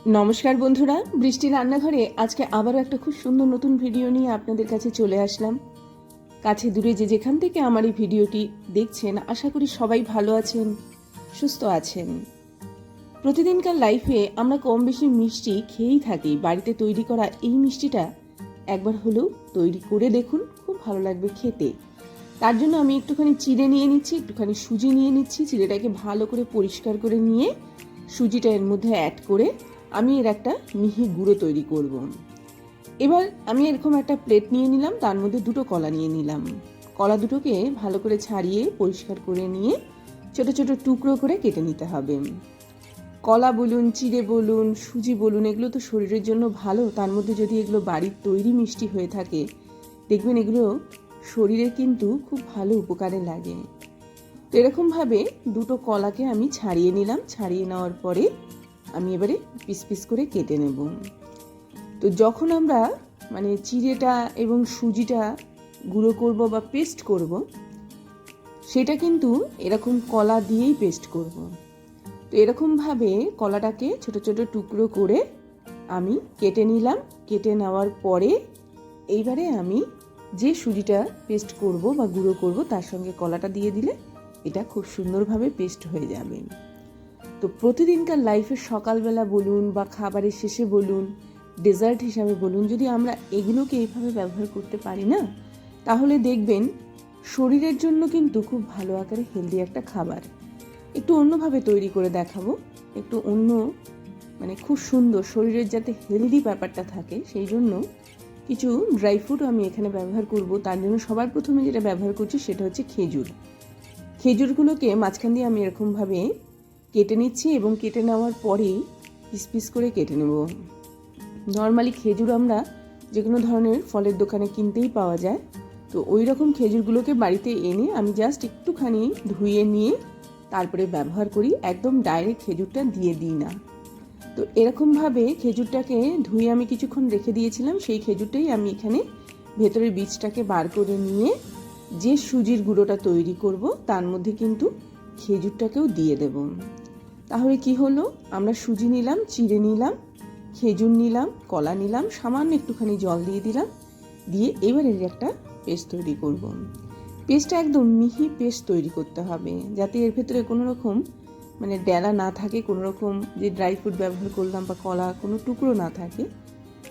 নমস্কার বন্ধুরা, বৃষ্টি রান্নাঘরে আজকে আবারও একটা খুব সুন্দর নতুন ভিডিও নিয়ে আপনাদের কাছে চলে আসলাম। কাছে দূরে যে যেখান থেকে আমার এই ভিডিওটি দেখছেন, আশা করি সবাই ভালো আছেন, সুস্থ আছেন। প্রতিদিনকার লাইফে আমরা কম বেশি মিষ্টি খেয়েই থাকি। বাড়িতে তৈরি করা এই মিষ্টিটা একবার হলেও তৈরি করে দেখুন, খুব ভালো লাগবে খেতে। তার জন্য আমি একটুখানি চিড়ে নিয়ে নিচ্ছি, একটুখানি সুজি নিয়ে নিচ্ছি। চিড়েটাকে ভালো করে পরিষ্কার করে নিয়ে সুজিটা এর মধ্যে অ্যাড করে আমি এর একটা মিহি গুঁড়ো তৈরি করব। এবার আমি এরকম একটা প্লেট নিয়ে নিলাম, তার মধ্যে দুটো কলা নিয়ে নিলাম। কলা দুটোকে ভালো করে ছাড়িয়ে পরিষ্কার করে নিয়ে ছোট ছোট টুকরো করে কেটে নিতে হবে। কলা বলুন, চিড়ে বলুন, সুজি বলুন, এগুলো তো শরীরের জন্য ভালো। তার মধ্যে যদি এগুলো বাড়ির তৈরি মিষ্টি হয়ে থাকে, দেখবেন এগুলো শরীরে কিন্তু খুব ভালো উপকারে লাগে। তো এরকমভাবে দুটো কলাকে আমি ছাড়িয়ে নিলাম। ছাড়িয়ে নেওয়ার পরে আমি এবারে পিস পিস করে কেটে নেব। তো যখন আমরা চিড়েটা এবং সুজিটা গুঁড়ো করব বা পেস্ট করব, সেটা কিন্তু এরকম কলা দিয়েই পেস্ট করব। তো এরকমভাবে কলাটাকে ছোট ছোট টুকরো করে আমি কেটে নিলাম। কেটে নেওয়ার পরে এইবারে আমি যে সুজিটা পেস্ট করব বা গুঁড়ো করব, তার সঙ্গে কলাটা দিয়ে দিলে এটা খুব সুন্দরভাবে পেস্ট হয়ে যাবে। তো প্রতিদিনকার লাইফে সকালবেলা বলুন বা খাবারের শেষে বলুন, ডেজার্ট হিসাবে বলুন, যদি আমরা এগুলোকে এইভাবে ব্যবহার করতে পারি না, তাহলে দেখবেন শরীরের জন্য কিন্তু খুব ভালো আকারে হেলদি একটা খাবার। একটু অন্যভাবে তৈরি করে দেখাবো, একটু অন্য খুব সুন্দর, শরীরের যাতে হেলদি ব্যাপারটা থাকে সেই জন্য কিছু ড্রাই ফ্রুট আমি এখানে ব্যবহার করব। তার জন্য সবার প্রথমে যেটা ব্যবহার করছি সেটা হচ্ছে খেজুর। খেজুরগুলোকে মাঝখান দিয়ে আমি এরকমভাবে কেটে নিচ্ছি এবং কেটে নেওয়ার পরেই পিস পিস করে কেটে নেব। নর্মালি খেজুর আমরা যে কোনো ধরনের ফলের দোকানে কিনতেই পাওয়া যায়। তো ওই রকম খেজুরগুলোকে বাড়িতে এনে আমি জাস্ট একটুখানি ধুয়ে নিয়ে তারপরে ব্যবহার করি। একদম ডাইরেক্ট খেজুরটা দিয়ে দিই না। তো এরকমভাবে খেজুরটাকে ধুয়ে আমি কিছুক্ষণ রেখে দিয়েছিলাম। সেই খেজুরটাই আমি এখানে ভেতরের বীজটাকে বার করে নিয়ে যে সুজির গুঁড়োটা তৈরি করব, তার মধ্যে কিন্তু খেজুরটাকেও দিয়ে দেব। তাহলে কি হলো, আমরা সুজি নিলাম, চিড়ে নিলাম, খেজুর নিলাম, কলা নিলাম, সামান্য একটুখানি জল দিয়ে দিলাম, দিয়ে এবারে একটা পেস্ট তৈরি করব। পেস্টটা একদম মিহি পেস্ট তৈরি করতে হবে, যাতে এর ভেতরে কোনো রকম ডেলা না থাকে, কোনো রকম যে ড্রাই ফ্রুট ব্যবহার করলাম বা কলা কোনো টুকরো না থাকে।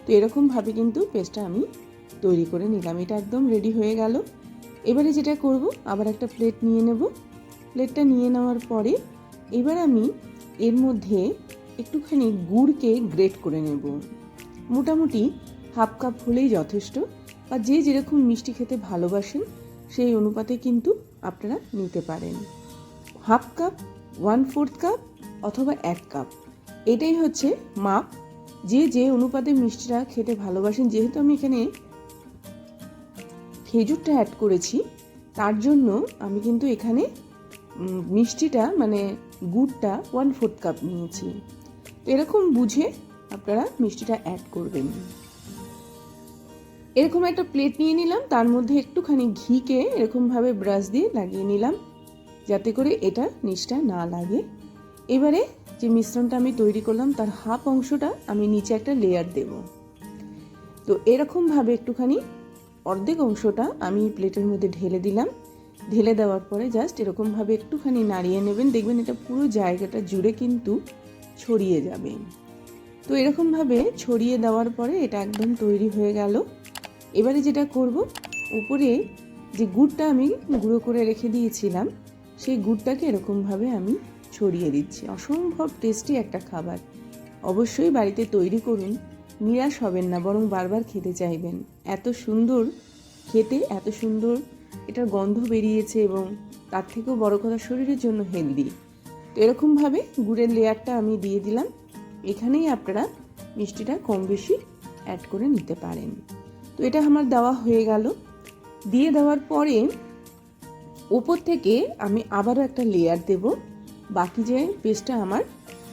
তো এরকমভাবে কিন্তু পেস্টটা আমি তৈরি করে নিলাম। এটা একদম রেডি হয়ে গেল। এবারে যেটা করব, আবার একটা প্লেট নিয়ে নেব। প্লেটটা নিয়ে নেওয়ার পরে এবার আমি এর মধ্যে একটুখানি গুড়কে গ্রেট করে নেব। মোটামুটি হাফ কাপ হলেই যথেষ্ট, বা যে যেরকম মিষ্টি খেতে ভালোবাসেন সেই অনুপাতে কিন্তু আপনারা নিতে পারেন। হাফ কাপ, 1/4 কাপ অথবা 1 কাপ, এটাই হচ্ছে মাপ। যে যে অনুপাতে মিষ্টিটা খেতে ভালোবাসেন, যেহেতু আমি এখানে খেজুরটা অ্যাড করেছি, তার জন্য আমি কিন্তু এখানে মিষ্টিটা গুড়টা 1/4 কাপ নিয়েছি। তো এরকম বুঝে আপনারা মিষ্টিটা অ্যাড করবেন। এরকম একটা প্লেট নিয়ে নিলাম, তার মধ্যে একটুখানি ঘিকে এরকমভাবে ব্রাশ দিয়ে লাগিয়ে নিলাম, যাতে করে এটা নিচটা না লাগে। এবারে যে মিশ্রণটা আমি তৈরি করলাম, তার হাফ অংশটা আমি নিচে একটা লেয়ার দেব। তো এরকমভাবে একটুখানি অর্ধেক অংশটা আমি প্লেটের মধ্যে ঢেলে দিলাম। ঢেলে দেওয়ার পরে জাস্ট এরকমভাবে একটুখানি নাড়িয়ে নেবেন, দেখবেন এটা পুরো জায়গাটা জুড়ে কিন্তু ছড়িয়ে যাবে। তো এরকমভাবে ছড়িয়ে দেওয়ার পরে এটা একদম তৈরি হয়ে গেল। এবারে যেটা করব, উপরে যে গুড়টা আমি গুঁড়ো করে রেখে দিয়েছিলাম, সেই গুড়টাকে এরকমভাবে আমি ছড়িয়ে দিচ্ছি। অসম্ভব টেস্টি একটা খাবার, অবশ্যই বাড়িতে তৈরি করুন, নিরাশ হবেন না, বরং বারবার খেতে চাইবেন। এত সুন্দর খেতে, এত সুন্দর এটার গন্ধ বেরিয়েছে, এবং তার থেকেও বড় কথা শরীরের জন্য হেলদি। তো এরকমভাবে গুড়ের লেয়ারটা আমি দিয়ে দিলাম। এখানেই আপনারা মিষ্টিটা কম বেশি অ্যাড করে নিতে পারেন। তো এটা আমার দেওয়া হয়ে গেল। দিয়ে দেওয়ার পরে উপর থেকে আমি আবারও একটা লেয়ার দেব। বাকি যে পেস্টটা আমার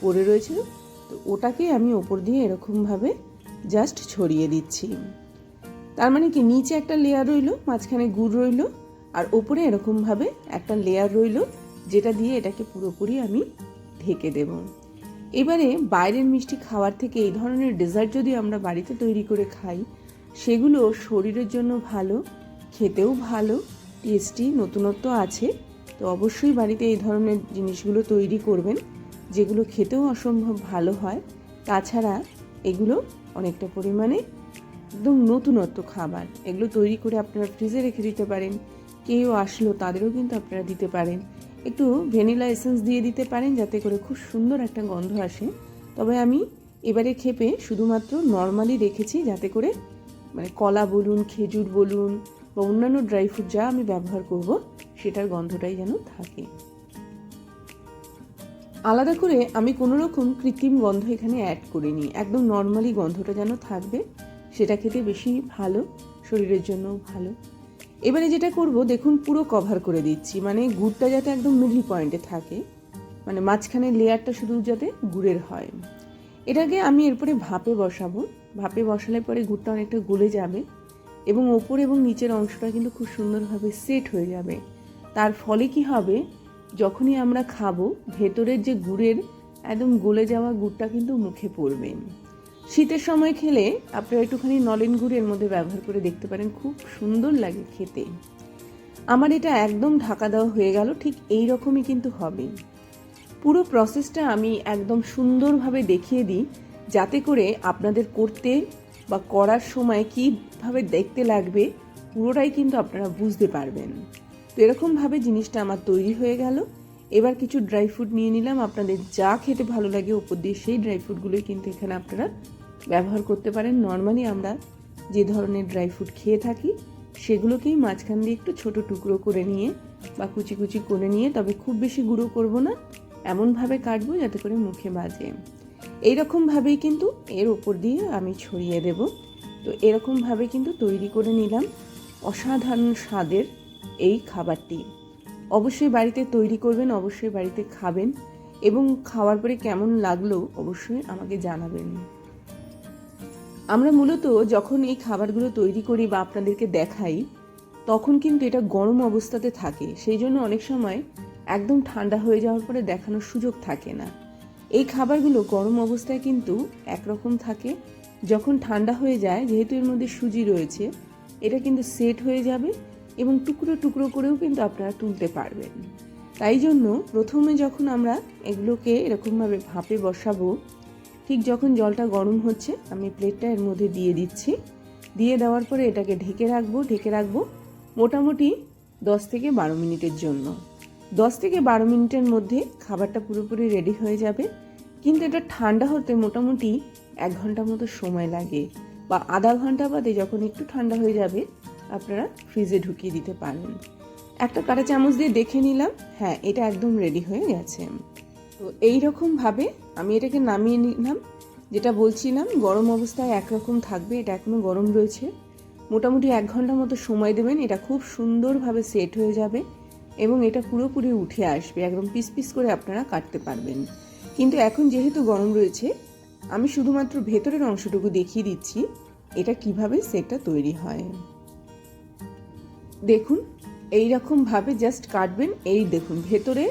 পড়ে রয়েছে, তো ওটাকে আমি ওপর দিয়ে এরকমভাবে জাস্ট ছড়িয়ে দিচ্ছি। তার মানে কি, নিচে একটা লেয়ার রইল, মাঝখানে গুড় রইল, আর ওপরে এরকমভাবে একটা লেয়ার রইল, যেটা দিয়ে এটাকে পুরোপুরি আমি ঢেকে দেব। এবারে বাইরের মিষ্টি খাওয়ার থেকে এই ধরনের ডেজার্ট যদি আমরা বাড়িতে তৈরি করে খাই, সেগুলো শরীরের জন্য ভালো, খেতেও ভালো, টেস্টি, নতুনত্ব আছে। তো অবশ্যই বাড়িতে এই ধরনের জিনিসগুলো তৈরি করবেন, যেগুলো খেতেও অসম্ভব ভালো হয়। তাছাড়া এগুলো অনেকটা পরিমাণে একদম নতুনত্ব খাবার। এগুলো তৈরি করে আপনারা ফ্রিজে রেখে দিতে পারেন, কেউ আসলো তাদেরও কিন্তু আপনারা দিতে পারেন। একটু ভ্যানিলা এসেন্স দিয়ে দিতে পারেন যাতে করে খুব সুন্দর একটা গন্ধ আসে। তবে আমি এবারে ক্ষেপে শুধুমাত্র নর্মালি রেখেছি, যাতে করে মানে কলা বলুন, খেজুর বলুন বা অন্যান্য ড্রাই ফ্রুট যা আমি ব্যবহার করব সেটার গন্ধটাই যেন থাকে। আলাদা করে আমি কোনো রকম কৃত্রিম গন্ধ এখানে অ্যাড করিনি, একদম নর্মালি গন্ধটা যেন থাকবে, সেটা খেতে বেশি ভালো, শরীরের জন্যও ভালো। এবারে যেটা করব দেখুন, পুরো কভার করে দিচ্ছি, মানে গুড়টা যাতে একদম মিডল পয়েন্টে থাকে, মানে মাঝখানে লেয়ারটা শুধু যাতে গুড়ের হয়। এটাকে আমি এরপরে ভাপে বসাবো। ভাপে বসালে পরে গুড়টা অনেকটা গলে যাবে এবং ওপর এবং নিচের অংশটা কিন্তু খুব সুন্দরভাবে সেট হয়ে যাবে। তার ফলে কি হবে, যখনই আমরা খাবো ভেতরের যে গুড়ের একদম গলে যাওয়া গুড়টা কিন্তু মুখে পড়বে। শীতের সময় খেলে আপনারা একটুখানি নলেন গুড় এর মধ্যে ব্যবহার করে দেখতে পারেন, খুব সুন্দর লাগে খেতে। আমার এটা একদম ঢাকা দেওয়া হয়ে গেল, ঠিক এই রকমই কিন্তু হবে। পুরো প্রসেসটা আমি একদম সুন্দরভাবে দেখিয়ে দিই, যাতে করে আপনাদের করতে বা করার সময় কীভাবে দেখতে লাগবে পুরোটাই কিন্তু আপনারা বুঝতে পারবেন। তো এরকমভাবে জিনিসটা আমার তৈরি হয়ে গেল। এবার কিছু ড্রাই ফ্রুট নিয়ে নিলাম, আপনাদের যা খেতে ভালো লাগে ওপর দিয়ে সেই ড্রাই ফ্রুটগুলোই কিন্তু এখানে আপনারা ব্যবহার করতে পারেন। নর্মালি আমরা যে ধরনের ড্রাই ফ্রুট খেয়ে থাকি সেগুলোকেই মাঝখান দিয়ে একটু ছোট টুকরো করে নিয়ে বা কুচি কুচি করে নিয়ে, তবে খুব বেশি গুঁড়ো করব না, এমনভাবে কাটবো যাতে করে মুখে বাজে। এইরকমভাবেই কিন্তু এর ওপর দিয়ে আমি ছড়িয়ে দেব। তো এরকমভাবে কিন্তু তৈরি করে নিলাম অসাধারণ স্বাদের এই খাবারটি। অবশ্যই বাড়িতে তৈরি করবেন, অবশ্যই বাড়িতে খাবেন এবং খাওয়ার পরে কেমন লাগলো অবশ্যই আমাকে জানাবেন। আমরা মূলত যখন এই খাবারগুলো তৈরি করি বা আপনাদেরকে দেখাই, তখন কিন্তু এটা গরম অবস্থাতে থাকে, সেই জন্য অনেক সময় একদম ঠান্ডা হয়ে যাওয়ার পরে দেখানোর সুযোগ থাকে না। এই খাবারগুলো গরম অবস্থায় কিন্তু একরকম থাকে, যখন ঠান্ডা হয়ে যায়, যেহেতু এর মধ্যে সুজি রয়েছে, এটা কিন্তু সেট হয়ে যাবে এবং টুকরো টুকরো করেও কিন্তু আপনারা তুলতে পারবেন। তাই জন্য প্রথমে যখন আমরা এগুলোকে এরকমভাবে ভাপে বসাবো, ঠিক যখন জলটা গরম হচ্ছে আমি প্লেটটা এর মধ্যে দিয়ে দিচ্ছি। দিয়ে দেওয়ার পরে এটাকে ঢেকে রাখবো মোটামুটি 10 থেকে 12 মিনিটের জন্য। 10 থেকে 12 মিনিটের মধ্যে খাবারটা পুরোপুরি রেডি হয়ে যাবে, কিন্তু এটা ঠান্ডা হতে মোটামুটি 1 ঘন্টা মতো সময় লাগে, বা আধা ঘন্টা বাদে যখন একটু ঠান্ডা হয়ে যাবে আপনারা ফ্রিজে ঢুকিয়ে দিতে পারেন। একটা কাঁটা চামচ দিয়ে দেখে নিলাম, হ্যাঁ এটা একদম রেডি হয়ে গেছে। তো এইরকমভাবে আমি এটাকে নামিয়ে নিলাম। যেটা বলছিলাম, গরম অবস্থায় একরকম থাকবে, এটা এখনও গরম রয়েছে। মোটামুটি 1 ঘন্টা মতো সময় দেবেন, এটা খুব সুন্দরভাবে সেট হয়ে যাবে এবং এটা পুরোপুরি উঠে আসবে, একদম পিস পিস করে আপনারা কাটতে পারবেন। কিন্তু এখন যেহেতু গরম রয়েছে, আমি শুধুমাত্র ভেতরের অংশটুকু দেখিয়ে দিচ্ছি এটা কিভাবে সেটটা তৈরি হয়। দেখুন এইরকমভাবে জাস্ট কাটবেন, এই দেখুন ভেতরে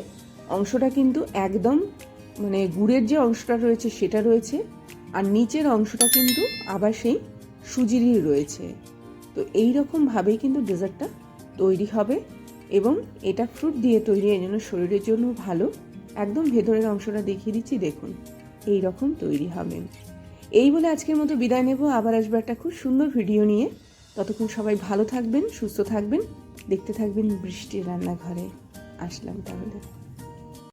অংশটা কিন্তু একদম মানে গুড়ের যে অংশটা রয়েছে সেটা রয়েছে, আর নিচের অংশটা কিন্তু আবার সেই সুজিরই রয়েছে। তো এইরকমভাবেই কিন্তু ডেজার্টটা তৈরি হবে এবং এটা ফ্রুট দিয়ে তৈরি, এই জন্য শরীরের জন্য ভালো। একদম ভেতরের অংশটা দেখিয়ে দিচ্ছি, দেখুন এই রকম তৈরি হবে। এই বলে আজকের মতো বিদায় নেব, আবার আসবো একটা খুব সুন্দর ভিডিও নিয়ে। ততক্ষণ সবাই ভালো থাকবেন, সুস্থ থাকবেন, দেখতে থাকবেন বৃষ্টির রান্নাঘরে। আসলাম তাহলে।